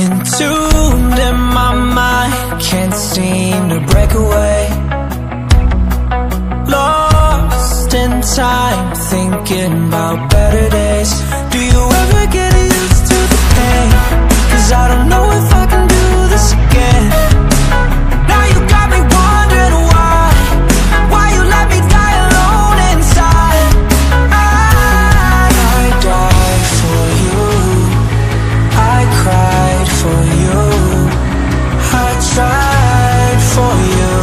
Entombed in my mind, can't seem to break away. Lost in time, thinking about better days. Do you ever get used to the pain? 'Cause I don't know if I can do this again. Now you got me wondering why you let me die alone inside. I died for you, I cried for you, I tried for you.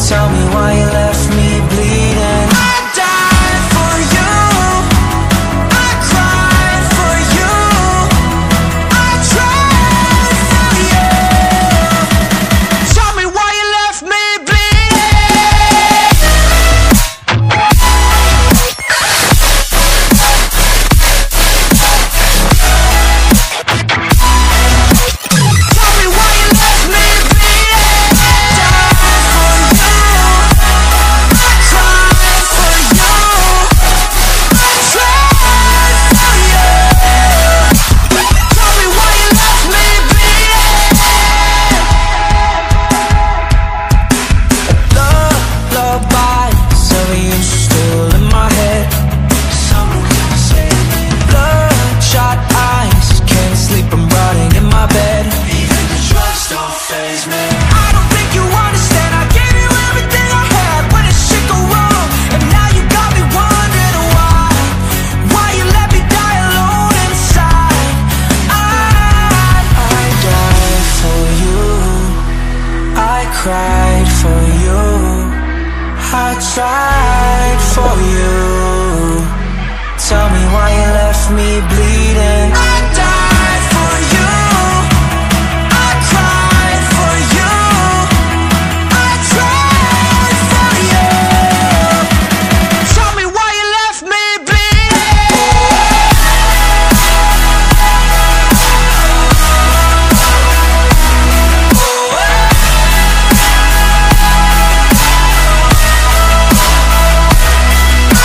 Tell me why you left me bleeding. I died for you, I cried for you, I tried for you. Tell me why you left me bleeding. Tell me why you left me bleeding. Died for you, I cried for you, I tried for you. Tell me why you left me bleeding. Lullabies of you still in my head. Bloodshot eyes, can't sleep, I'm rotting in my bed. Even the drugs don't faze me. I don't think you understand, I gave you everything I had. When did shit go wrong? And now you got me wondering why you let me die alone inside. I died for you, I cried for you, I tried for you. Tell me why you left me bleeding. I died for you, I cried for you, I tried for you. Tell me why you left me bleeding.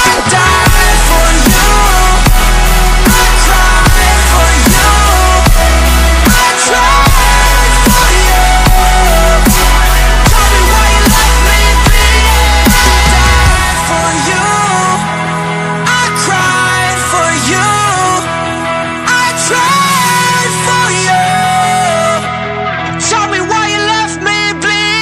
I died for you, I cried for you, I tried for you. Tell me why you left me bleeding. I died for you, I cried for you, I tried for you. Tell me why you left me bleeding.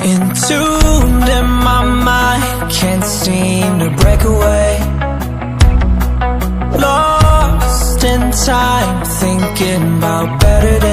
Entombed in my mind, can't seem to break away. Lost in time, thinking about better days.